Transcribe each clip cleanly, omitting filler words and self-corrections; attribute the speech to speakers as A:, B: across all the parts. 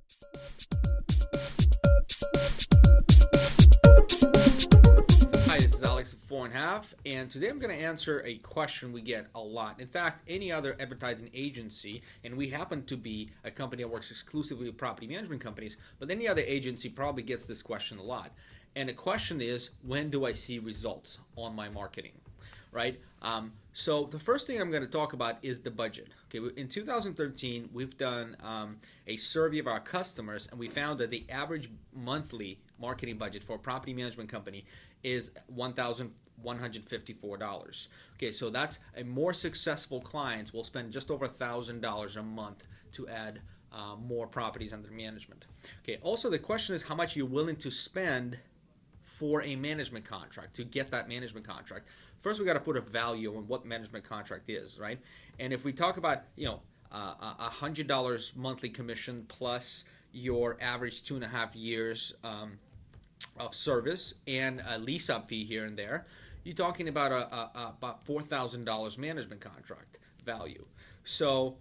A: Hi, this is Alex of Fourandhalf, and today I'm going to answer a question we get a lot. In fact, any other advertising agency, and we happen to be a company that works exclusively with property management companies, but any other agency probably gets this question a lot. And the question is, when do I see results on my marketing? Right? So the first thing I'm going to talk about is the budget. Okay, in 2013, we've done a survey of our customers, and we found that the average monthly marketing budget for a property management company is $1,154. Okay, so that's a more successful clients will spend just over $1,000 a month to add more properties under management. Okay, also the question is how much you're willing to spend for a management contract to get that management contract. First, we got to put a value on what management contract is, right? And if we talk about, $100 monthly commission plus your average 2.5 years of service and a lease-up fee here and there, you're talking about about $4,000 management contract value. So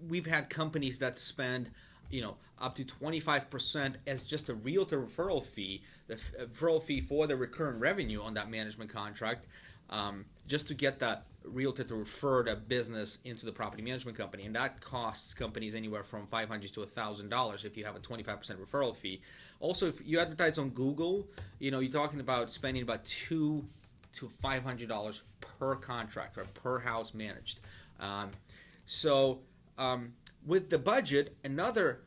A: we've had companies that spend up to 25% as just a realtor referral fee, the referral fee for the recurring revenue on that management contract, just to get that realtor to refer the business into the property management company. And that costs companies anywhere from $500 to $1,000 if you have a 25% referral fee. Also, if you advertise on Google, you're talking about spending about $200 to $500 per contract or per house managed. With the budget, another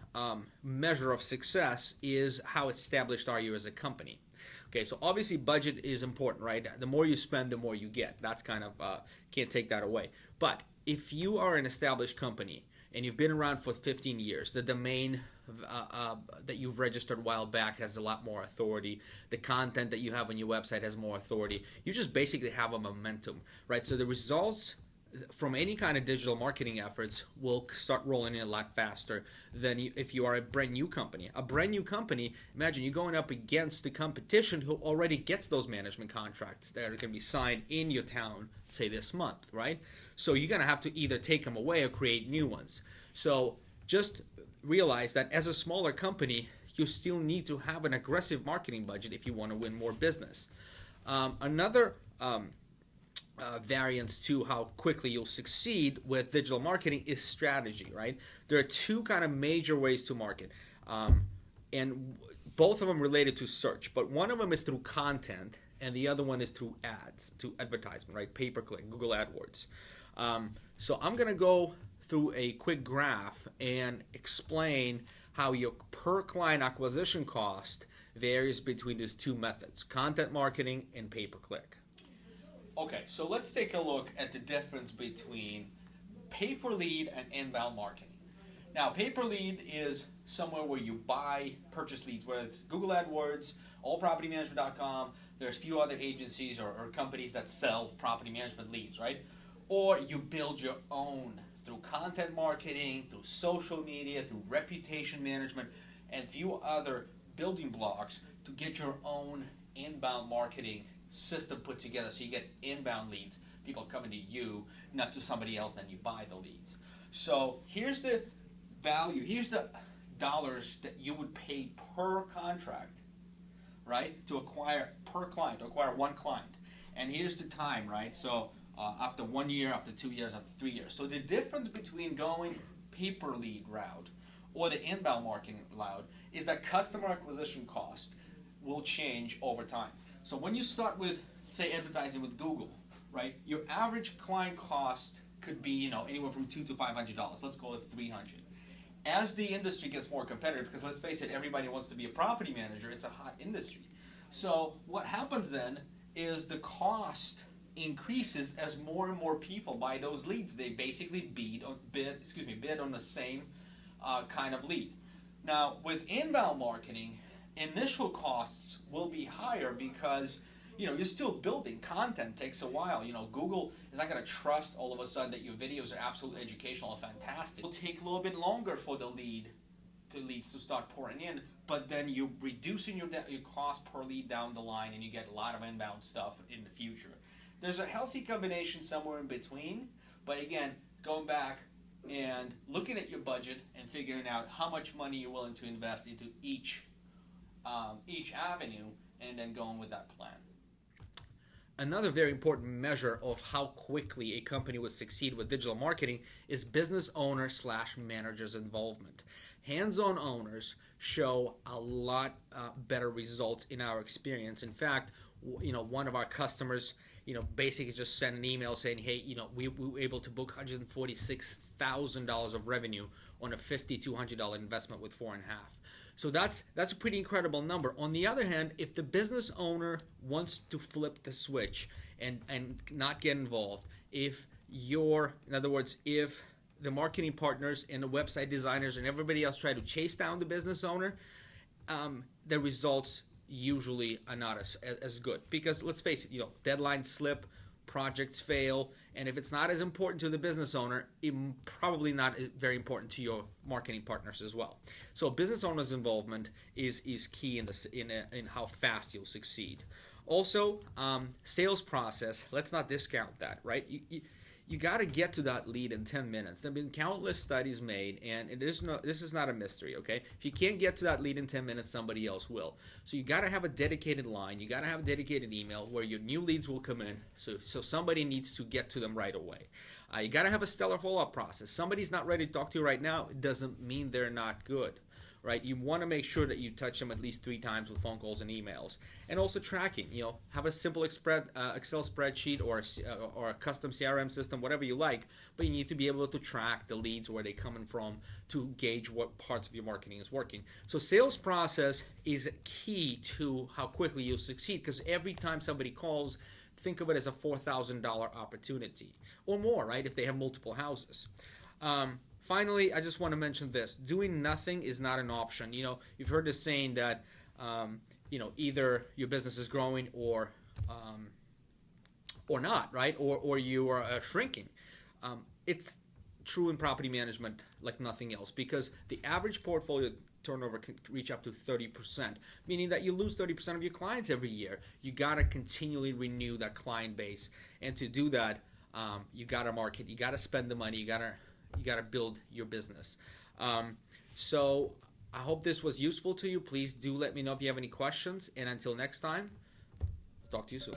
A: measure of success is how established are you as a company. Okay, so obviously budget is important, right? The more you spend, the more you get. That's kind of, can't take that away. But if you are an established company and you've been around for 15 years, the domain that you've registered a while back has a lot more authority. The content that you have on your website has more authority. You just basically have a momentum, right? So the results from any kind of digital marketing efforts will start rolling in a lot faster than if you are a brand new company. A brand new company, imagine you're going up against the competition who already gets those management contracts that are going to be signed in your town, say this month, right? So you're going to have to either take them away or create new ones. So just realize that as a smaller company, you still need to have an aggressive marketing budget if you want to win more business. Another variance to how quickly you'll succeed with digital marketing is strategy, right? There are two kind of major ways to market, and both of them related to search, but one of them is through content and the other one is through ads, to advertisement, right? Pay-per-click, Google AdWords. So I'm going to go through a quick graph and explain how your per client acquisition cost varies between these two methods, content marketing and pay-per-click. Okay, so let's take a look at the difference between pay-per-lead and inbound marketing. Now, pay-per-lead is somewhere where you purchase leads, whether it's Google AdWords, allpropertymanagement.com, there's a few other agencies or companies that sell property management leads, right? Or you build your own through content marketing, through social media, through reputation management, and a few other building blocks to get your own inbound marketing system put together so you get inbound leads, people coming to you, not to somebody else, then you buy the leads. So here's the value, here's the dollars that you would pay per contract, right, to acquire per client, to acquire one client. And here's the time, right, so after 1 year, after 2 years, after 3 years. So the difference between going pay-per-lead route or the inbound marketing route is that customer acquisition cost will change over time. So when you start with, say, advertising with Google, right, your average client cost could be, anywhere from $200 to $500. Let's call it $300. As the industry gets more competitive, because let's face it, everybody wants to be a property manager, it's a hot industry. So what happens then is the cost increases as more and more people buy those leads. They basically bid on the same kind of lead. Now, with inbound marketing, initial costs will be higher because you're still building. Content takes a while. Google is not going to trust all of a sudden that your videos are absolutely educational and fantastic. It will take a little bit longer for the leads to start pouring in, but then you're reducing your cost per lead down the line and you get a lot of inbound stuff in the future. There's a healthy combination somewhere in between, but again, going back, and looking at your budget and figuring out how much money you're willing to invest into each avenue, and then going with that plan. Another very important measure of how quickly a company would succeed with digital marketing is business owner slash manager's involvement. Hands-on owners show a lot better results in our experience. In fact, one of our customers, basically just sent an email saying, hey, we were able to book $146,000 of revenue on a $5,200 investment with Fourandhalf. So that's a pretty incredible number. On the other hand, if the business owner wants to flip the switch and not get involved, in other words, if the marketing partners and the website designers and everybody else try to chase down the business owner, the results usually are not as good. Because let's face it, deadlines slip, projects fail, and if it's not as important to the business owner, it's probably not very important to your marketing partners as well. So business owner's involvement is key in how fast you'll succeed. Also, sales process, let's not discount that, right? You got to get to that lead in 10 minutes. There have been countless studies made, and this is not a mystery, okay? If you can't get to that lead in 10 minutes, somebody else will. So you got to have a dedicated line. You got to have a dedicated email where your new leads will come in, so somebody needs to get to them right away. You got to have a stellar follow-up process. Somebody's not ready to talk to you right now. It doesn't mean they're not good. Right? You want to make sure that you touch them at least 3 times with phone calls and emails. And also tracking. Have a simple Excel spreadsheet or a custom CRM system, whatever you like, but you need to be able to track the leads, where they're coming from, to gauge what parts of your marketing is working. So sales process is key to how quickly you'll succeed, because every time somebody calls, think of it as a $4,000 opportunity or more, right? If they have multiple houses. Finally, I just want to mention this. Doing nothing is not an option. You've heard the saying that, either your business is growing or not, right? Or you are shrinking. It's true in property management like nothing else, because the average portfolio turnover can reach up to 30%, meaning that you lose 30% of your clients every year. You got to continually renew that client base. And to do that, you got to market, you got to spend the money, you got to build your business. So I hope this was useful to you. Please do let me know if you have any questions. And until next time, talk to you soon.